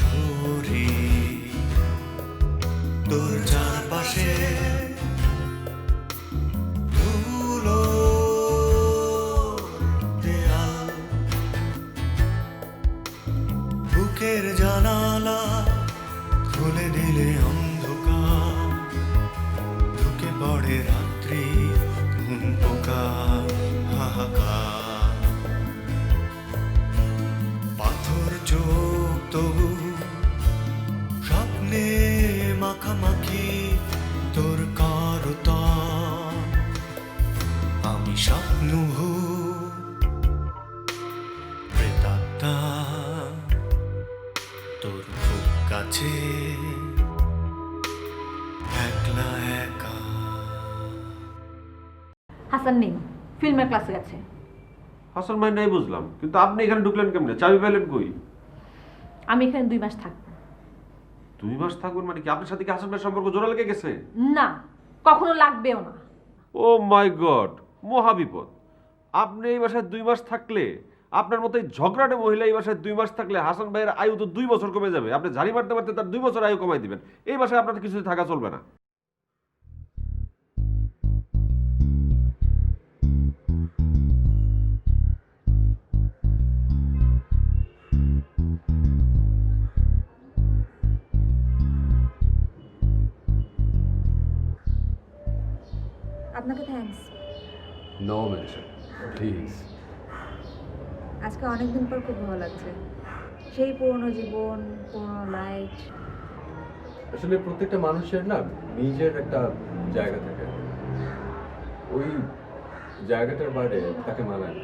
শরীর তোর চারপাশে ধুলো দেয়াল বুকের জানালা খুলে দিলে অন্ধকার ঢুকে পড়ে রাত্রি ঘুম পোকা হাহাকার পাথর চোখ তবু স্বপ্নে মাখামাখি তোর করতাম আমি স্বপ্ন প্রেতাত্মা তোর খুব কাছে একলা একা। হাসান নেই, ফিল্মের ক্লাসে গেছে। হাসান ভাই নাই বুঝলাম, কিন্তু আপনি এখানে ঢুকলেন কেমনে? চাবি পেলেন কই? আমি এখানে 2 মাস থাকবো। 2 মাস থাকবেন মানে কি? আপনার সাথে কি হাসান ভাইয়ের সম্পর্ক জোড়া লেগে গেছে? না, কখনো লাগবেও না। ও মাই গড, মহাবিপদ! আপনি এই বাসায় 2 মাস থাকলে, আপনার মতো এই ঝগড়াটে মহিলা এই বাসায় 2 মাস থাকলে হাসান ভাইয়ের আয়ু তো 2 বছর কমে যাবে। আপনি ঝাড়ি মারতে মারতে তার 2 বছর আয়ু কমাই দিবেন। এই বাসায় আপনার কিছুতে থাকা চলবে না। আপনাকে থ্যাঙ্কস। No mention, please. আজকে অনেকদিন পর খুব ভালো লাগছে। সেই পুরনো জীবন, পুরনো লাইট। আসলে প্রত্যেকটা মানুষের না নিজের একটা জায়গা থাকে, ওই জায়গাটার বাইরে তাকে মানায় না।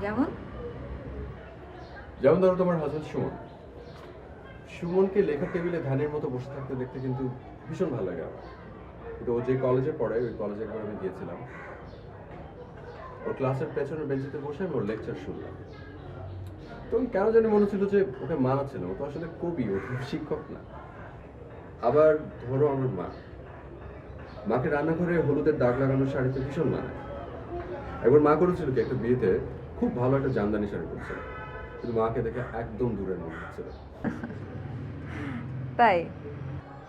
যেমন যেমন ধরো তোমার হাজবেন্ড সুমন। সুমনকে লেখার টেবিলে ধ্যানের মতো বসে থাকতে দেখতে কিন্তু ভীষণ ভালো লাগে আমার। কিন্তু ও যে কলেজে পড়ে, ওই কলেজে একবার আমি গিয়েছিলাম, ওর ক্লাসের পেছনের বেঞ্চিতে বসে আমি ওর লেকচার শুনলাম। তো কেন জানি মনে ছিল যে ওকে মানাচ্ছিল। ও তো আসলে কবি, ও তো শিক্ষক না। আবার ধরো আমার মাকে রান্নাঘরে হলুদের দাগ লাগানোর শাড়িতে ভীষণ মানায়। একবার মা করেছিল কি, একটা বিয়েতে খুব ভালো একটা জামদানি শাড়ি পরেছিল, কিন্তু মাকে দেখে একদম দূরের মনে হচ্ছিল। তাই?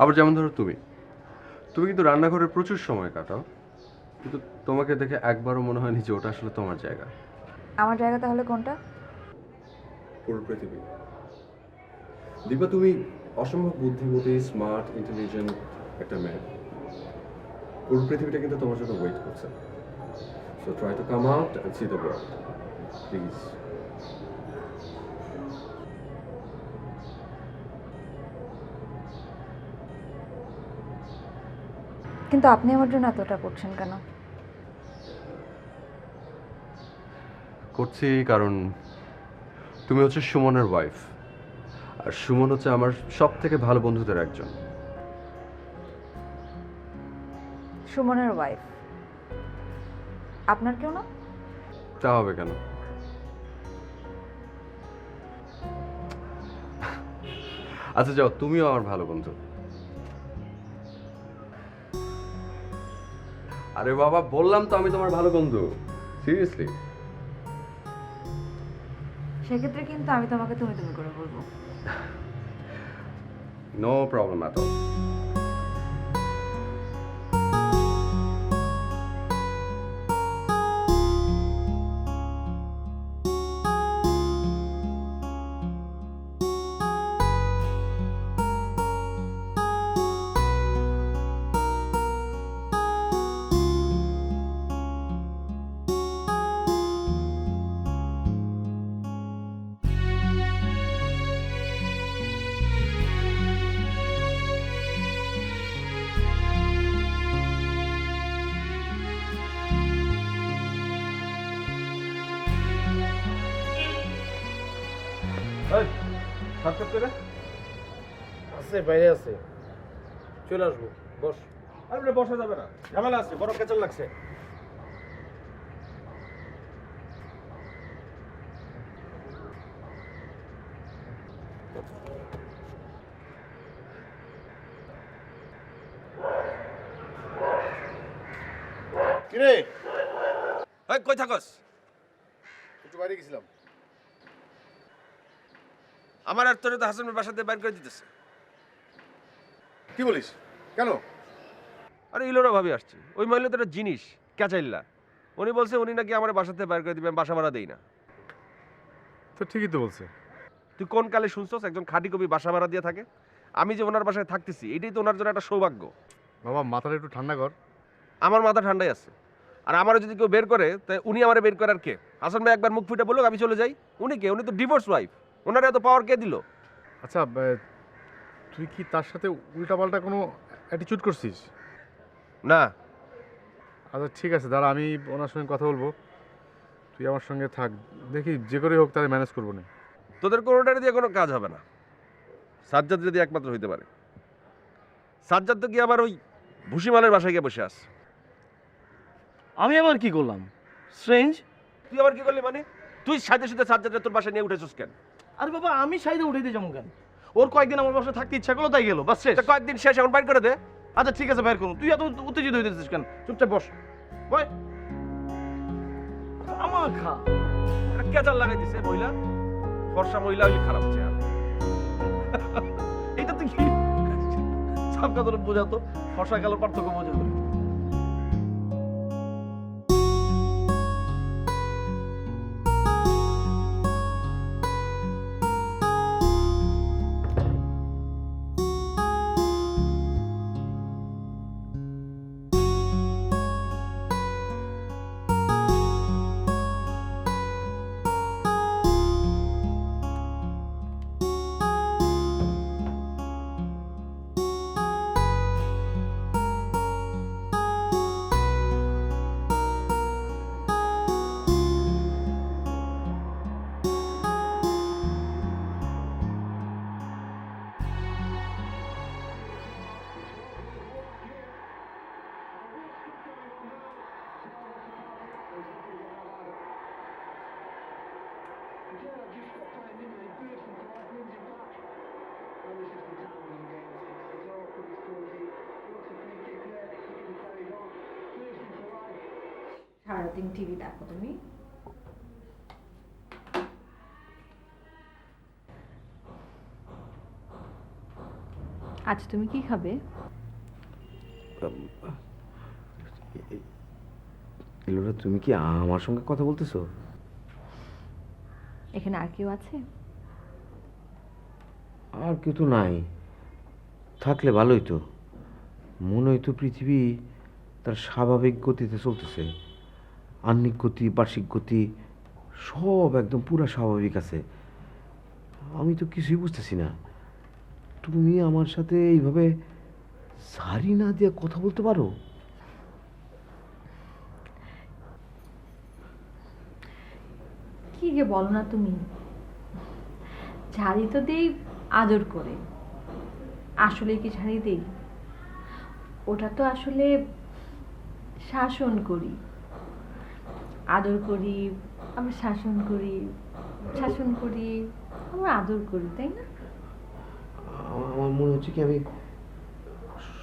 আবার যেমন ধরো তুমি কিন্তু রান্নাঘরে প্রচুর সময় কাটাও, কিন্তু তোমাকে দেখে একবারও মনে হয়নি যে ওটা আসলে তোমার জায়গা। আমার জায়গা তাহলে কোনটা? পুরো পৃথিবী। দীপা, তুমি অসম্ভব বুদ্ধিমতী, স্মার্ট, ইন্টেলিজেন্ট একটা মেয়ে। পুরো পৃথিবীটা কিন্তু তোমার জন্য ওয়েট করছে। So try to come out and see the world, please. কিন্তু আপনি আমার জন্য এতটা করছেন কেন? করছি কারণ তুমি হচ্ছে সুমনের ওয়াইফ, আর সুমন হচ্ছে আমার সব থেকে ভালো বন্ধুদের একজন। সুমনের ওয়াইফ আপনার কেউ না? তা হবে কেন? আচ্ছা যাও, তুমিও আমার ভালো বন্ধু। আরে বাবা, বললাম তো আমি তোমার ভালো বন্ধু, সিরিয়াসলি। সেক্ষেত্রে কিন্তু আমি তোমাকে তুমি তুমি করে বলবো। নো প্রবলেম এত। আছে, বাইরে আছে, চলে আসবো। বস। আরে বসা যাবে না, ঝামেলা আছে, বড় কেচাল লাগছে। কিরে, কই থাকস? একটু বাইরে গেছিলাম। আমার আর তোরে তো হাসানের বাসাতে বাইর করে দিতেছে। কি বলিস কেন? আরে ইলোরা ভাবি আসছে, ওই মহিলা তো একটা জিনিস ক্যাচাইল্লা। উনি বলছে উনি নাকি আমার বাসাতে বাইর করে দিবেন, বাসা ভাড়া দেই না। তো ঠিকই তো বলছে। তুই কোন কালে শুনছস একজন খাঁটি কবি বাসা ভাড়া দিয়ে থাকে? আমি যে ওনার বাসায় থাকতেছি এটাই তো ওনার জন্য একটা সৌভাগ্য। বাবা মাথাটা একটু ঠান্ডা কর। আমার মাথা ঠান্ডাই আছে। আর আমারও যদি কেউ বের করে তাই উনি আমারে বের করার কে? হাসান ভাই একবার মুখ ফুটে বলুক আমি চলে যাই। উনি কে? উনি তো ডিভোর্স ওয়াইফ। ওনার এত পাওয়ার কে দিল? আচ্ছা তুই কি তার সাথে উল্টাপাল্টা কোনো অ্যাটিচিউড করছিস? না। আচ্ছা ঠিক আছে, দাঁড়া আমি ওনার সঙ্গে কথা বলবো। তুই আমার সঙ্গে থাক, দেখি যে করে হোক তাহলে ম্যানেজ করবো না। তোদের কোনোটার দিয়ে কোনো কাজ হবে না। সাজ্জাদ যদি একমাত্র হইতে পারে। সাজ্জাদ তো কি আবার ওই ভুসিমালের বাসায় গিয়ে বসে আছে। আমি আবার কি করলাম? স্ট্রেঞ্জ। তুই আবার কি করলি মানে? তুই সাথে সাথে সাজ্জাদের তোর বাসায় নিয়ে উঠেছিস কেন? আরে বাবা আমি সাইডে উঠে দিয়ে যাবো কেন? ওর কয়েকদিন আমার বাসায় থাকতে ইচ্ছা করলো তাই গেল, বাস শেষ। এটা কয়েকদিন শেষ, এখন বাইর করে দে। আচ্ছা ঠিক আছে, বের করুন। তুই এত উত্তেজিত হইতেছিস কেন? চুপচাপ বস। বয়। আমার খা। এটা কেচাল লাগাই দিছে মহিলা। ফর্সা মহিলা হইলে খারাপ চেহারা। এটা তুই কি সাবকা তোর বোঝাতো? ফর্সা কালোর পার্থক্য বোঝা করে। সারাদিন টিভি দেখো তুমি? আচ্ছা তুমি কি খাবে? এলোরা তুমি কি আমার সঙ্গে কথা বলতেছো? এখানে আর কেউ আছে? আর কেউ তো নাই, থাকলে ভালোই তো। মনে হইতো পৃথিবী তার স্বাভাবিক গতিতে চলতেছে। আহ্নিক গতি, বার্ষিক গতি সব একদম পুরা স্বাভাবিক আছে। আমি তো কিছুই বুঝতেছি না। তুমি আমার সাথে এইভাবে সারি না দিয়ে কথা বলতে পারো? কি যে বলো না তুমি। ঝাড়ি তো দেই আদর করে, আসলে কি ঝাড়ি দেই? ওটা তো আসলে শাসন করি। আদর করি, আবার শাসন করি, শাসন করি, আবার আদর করি, তাই না? আমার মনে হচ্ছে কি আমি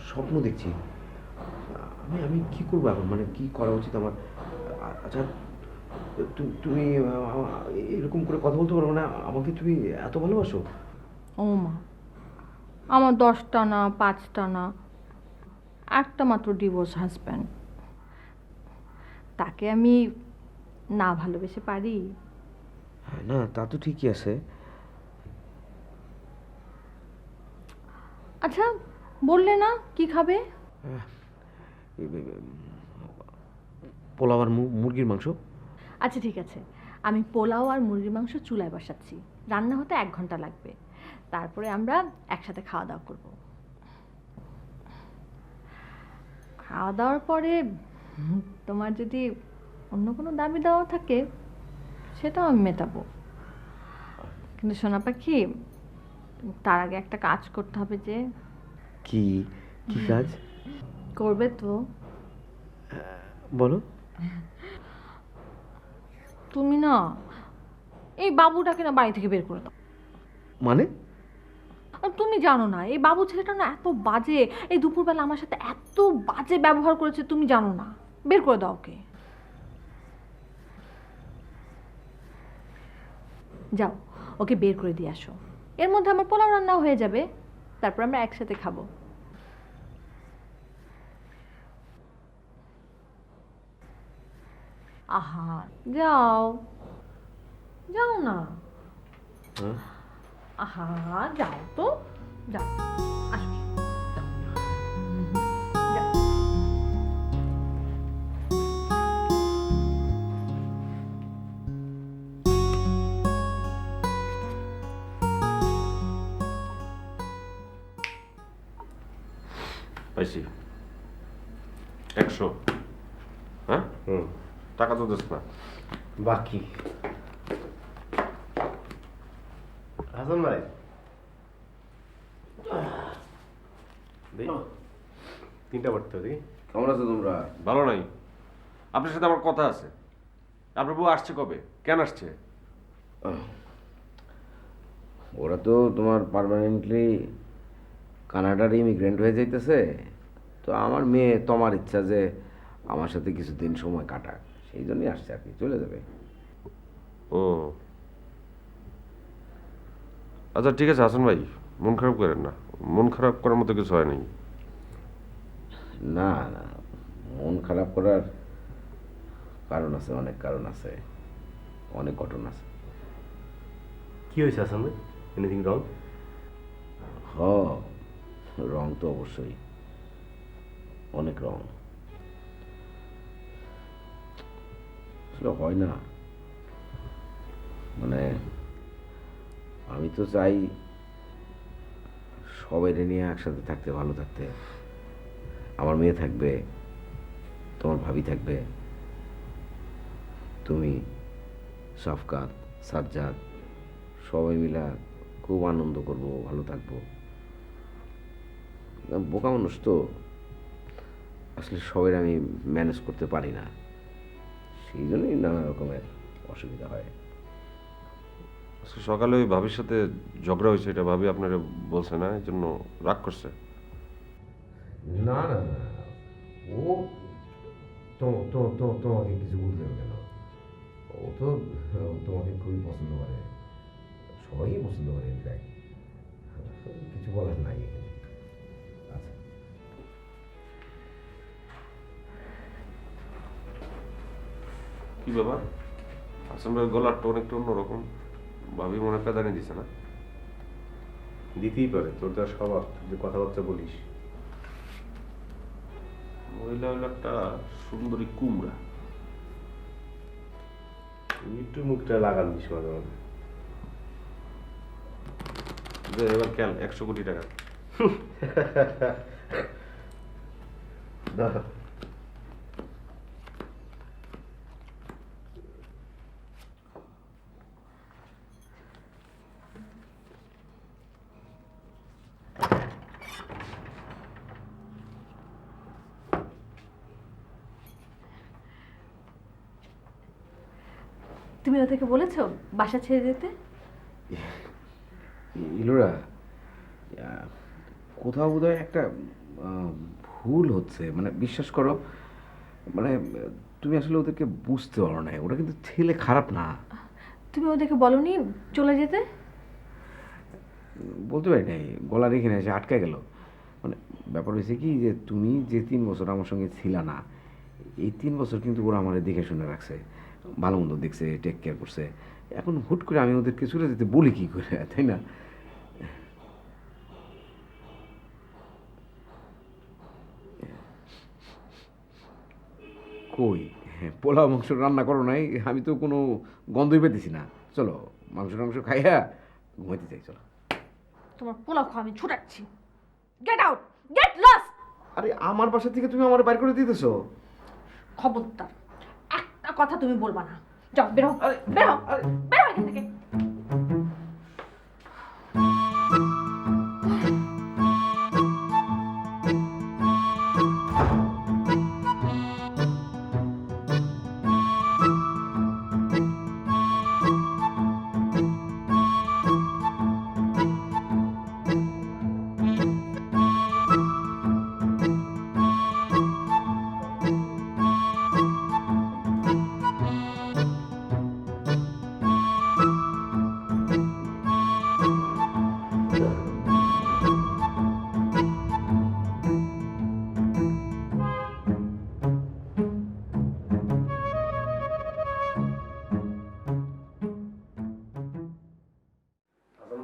স্বপ্ন দেখছি। আমি কি করবো এখন, মানে কি করা উচিত আমার? আচ্ছা তুমি এরকম করে কথা বলতে পারো না? আমাকে তুমি এত ভালোবাসো? ও মা, আমার 10টা না 5টা না, একটা মাত্র ডিভোর্স হাজব্যান্ড। তাকে আমি না ভালোবেসে পারি? না তা তো ঠিকই আছে। আচ্ছা বললে না কি খাবে? পোলাও আর মুরগির মাংস। আচ্ছা ঠিক আছে, আমি পোলাও আর মুরগির মাংস চুলায় বসাচ্ছি। রান্না হতে 1 ঘন্টা লাগবে। তারপরে আমরা একসাথে খাওয়া দাওয়া করব। খাওয়া দাওয়ার পরে তোমার যদি অন্য কোনো দাবি দেওয়া থাকে সেটাও আমি মেটাবো। কিন্তু সোনা পাখি, তার আগে একটা কাজ করতে হবে। যে কি কি কাজ করবে তো? বলো। তুমি না এই বাবুটাকে না বাড়ি থেকে বের করে দাও। মানে? আর তুমি জানো না এই বাবু ছেলেটা না এত বাজে, এই দুপুরবেলা আমার সাথে এত বাজে ব্যবহার করেছে, তুমি জানো না? বের করে দাও ওকে। যাও ওকে বের করে দিয়ে আসো। এর মধ্যে আমার পোলাও রান্নাও হয়ে যাবে, তারপর আমরা একসাথে খাবো। আহা, যাও যাও না। আহা, যাও তো, যাও, আসো, যাও। যাও। পাইছি 100। হ্যাঁ, টাকা তো দিস না। বাকি হাসান ভাই তিনটা পড়তে হবে দেখি। কেমন আছো তোমরা? ভালো নাই। আপনার সাথে আমার কথা আছে। আপনার বউ আসছে কবে? কেন আসছে? ওরা তো তোমার পার্মানেন্টলি কানাডার ইমিগ্রেন্ট হয়ে যাইতেছে, তো আমার মেয়ে তোমার ইচ্ছা যে আমার সাথে কিছুদিন সময় কাটাক, সেই জন্যই আসছে আর কি, চলে যাবে। ও আচ্ছা, ঠিক আছে হাসান ভাই, মন খারাপ করেন না। মন খারাপ করার মতো কিছু হয় নাই। না না, মন খারাপ করার কারণ আছে, অনেক কারণ আছে, অনেক ঘটনা আছে। কি হয়েছে হাসান ভাই? Anything wrong? হ, রং তো অবশ্যই, অনেক রং। আসলে হয় না, মানে আমি তো চাই সবাই নিয়ে একসাথে থাকতে, ভালো থাকতে। আমার মেয়ে থাকবে, তোমার ভাবি থাকবে, তুমি, সাফকাত, সাজ্জাদ, সবাই মিলা খুব আনন্দ করব, ভালো থাকবো। বোকা মানুষ তো, আসলে সবাই আমি ম্যানেজ করতে পারি না, সেই জন্যই নানা রকমের অসুবিধা হয়। আজকে সকালে ওই ভাবির সাথে ঝগড়া হয়েছে, এটা ভাবি আপনারা বলছে না, এই জন্য রাগ করছে। না না না, ও তোমাকে কিছু বলতে হবে কেন? ও তো তোমাকে খুবই পছন্দ করে, সবাই পছন্দ করে, ইনফ্যাক্ট কিছু বলার নাই এখানে। আচ্ছা, কি ব্যাপার? হাসান ভাইয়ের গলার টোন একটু অন্যরকম, ভাবি মনে পেদানি দিছে না? দিতেই পারে, তোর যা স্বভাব, তুই যে কথাবার্তা বলিস। মহিলা হলো একটা সুন্দরী কুমড়া। তুই একটু মুখটা লাগান দিস মাঝে মাঝে। যে এবার খেল 100 কোটি টাকা। তুমি ওদেরকে বলেছো বাসা ছেড়ে যেতে? ইলোরা, কোথাও বোধহয় একটা ভুল হচ্ছে, মানে বিশ্বাস করো, মানে তুমি আসলে ওদেরকে বুঝতে পারো না, ওরা কিন্তু ছেলে খারাপ না। তুমি ওদেরকে বলোনি চলে যেতে? বলতে পারি নাই, গলার এখানে এসে আটকে গেল। মানে ব্যাপার হয়েছে কি, যে তুমি যে 3 বছর আমার সঙ্গে ছিলা না, এই 3 বছর কিন্তু ওরা আমার দেখে শুনে রাখছে, ভালো মন্দ দেখছে, টেক কেয়ার করছে। এখন হুট করে আমি ওদেরকে চলে যেতে বলি কি করে, তাই না? কই, পোলাও মাংস রান্না করো নাই? আমি তো কোনো গন্ধই পেতেছি না। চলো মাংস টাংস খাইয়া ঘুমাইতে চাই, চলো। তোমার পোলাও খাওয়া আমি ছুটাচ্ছি। Get out, get lost. আরে আমার বাসা থেকে তুমি আমার বাইর করে দিতেছো? খবরদার, একটা কথা তুমি বলবা না। যাও, বেরো, বেরো, বেরো এখান থেকে।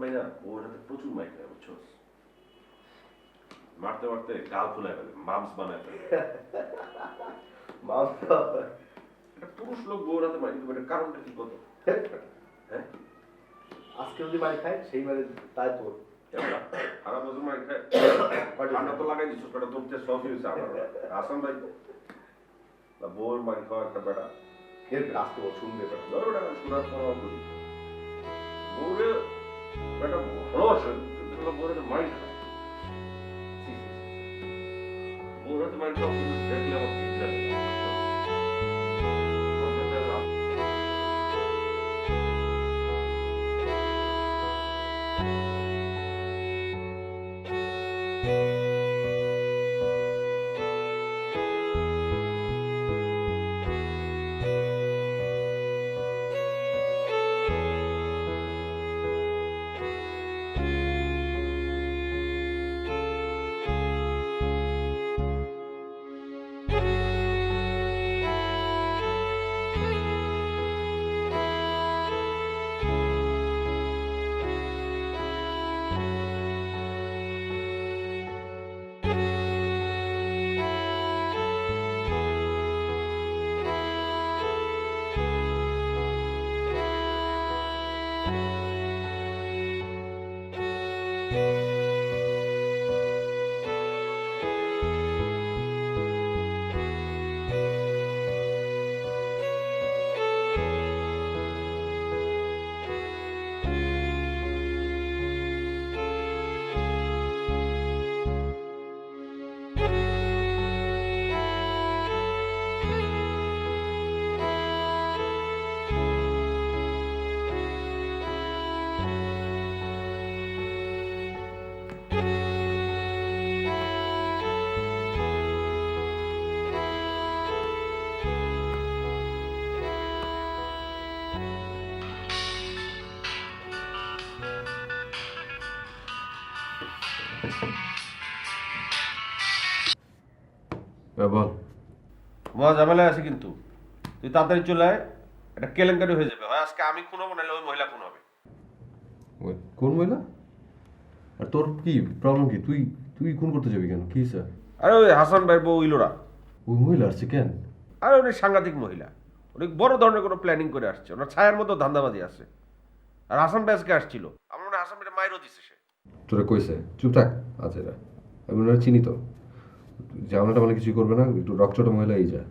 ভাই না ওর হাতে প্রচুর মাইক নেয় বুঝছো, মারতে মারতে গাল ফুলায় ফেলে, মামস বানায় ফেলে। একটা পুরুষ লোক বউর হাতে মাইক দেবে, এটার কারণটা কি কত? হ্যাঁ আজকে যদি মারি খায় সেই মানে তাই তোর সারা বছর মাইক খায়, ঠান্ডা তো লাগাই দিচ্ছ, পেটা তোর সব হয়েছে আমার। হাসান ভাই বউর মাইক খাওয়া একটা বেটা আসতে বল শুনবে ধরো ওটা শোনার পর করি বউরে বেটা ভালোবাসে, বউরে মাইক খায়, বউর হাতে মাইক খাওয়া দেখলে আমার ঠিক লাগে না। বল। মহা ঝামেলায় আছে কিন্তু, তুই তাড়াতাড়ি চলে আয়, এটা কেলেঙ্কারি হয়ে যাবে। হয় আজকে আমি খুন হবো, নাহলে ওই মহিলা খুন হবে। কোন মহিলা? আর তোর কি প্রবলেম কি? তুই তুই খুন করতে যাবি কেন? কি স্যার? আরে ওই হাসান ভাইয়ের বউ ইলোরা। ওই মহিলা আসছে কেন? আরে উনি সাংঘাতিক মহিলা, উনি বড় ধরনের কোনো প্ল্যানিং করে আসছে, ওনার ছায়ার মতো ধান্দাবাজি আছে। আর হাসান ভাই আজকে আসছিল, আমার মনে হয় হাসান ভাইয়ের মায়েরও দিছে সে। তোরা কইছে চুপ থাক। আচ্ছা এরা আমি ওনারা চিনি তো, জামানাটা মানে কিছু করবে না, একটু রকচটা মহিলা এই যা।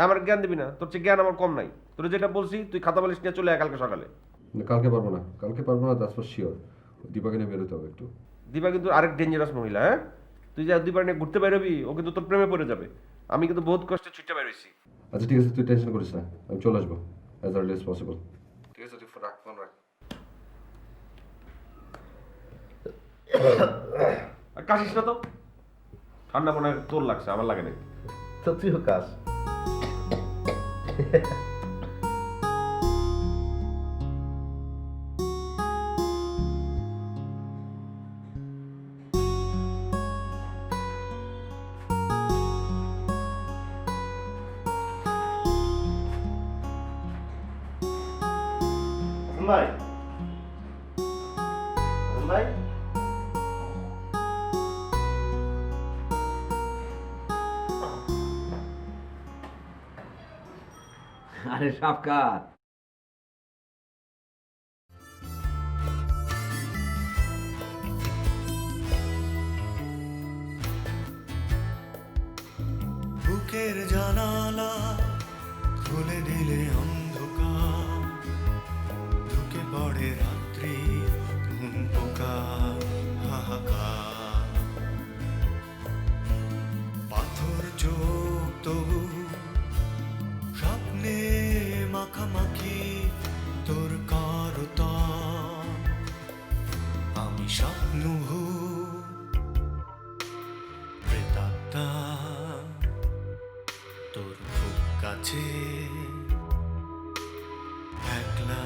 আমার জ্ঞান দিবি না, তোর চেয়ে জ্ঞান আমার কম নাই। তোর যেটা বলছি তুই খাতা বালিশ নিয়ে চলে আয় কালকে সকালে। কালকে পারবো না, কালকে পারবো না, দ্যাটস ফর শিওর। দীপাকে নিয়ে বেরোতে হবে একটু। দীপা কিন্তু আরেক ডেঞ্জারাস মহিলা। হ্যাঁ, তুই যা দীপা নিয়ে ঘুরতে বেরোবি, ও কিন্তু তোর প্রেমে পড়ে যাবে। আমি কিন্তু বহুত কষ্টে ছুটতে বেরোইছি। আচ্ছা ঠিক আছে, তুই টেনশন করিস না, আমি চলে আসবো অ্যাজ আর্লি অ্যাজ পসিবল। ঠিক আছে, তুই ফোন রাখ। আর কাশিস না তো, ঠান্ডা মনে হয় তোর লাগছে, আমার লাগে না। তো তুইও কাজ। ভাই ভাই আরে সাবকাত, বুকের জানালা খুলে দিলে অন্ধকার, ঢুকে পড়ে রাত্রি ঘুম পোকা হাহাকার। পাথর চোখ তবু স্বপ্নে মাখামাখি তোর করতাম, আমি স্বপ্ন প্রেতাত্মা তোর খুব কাছে একলা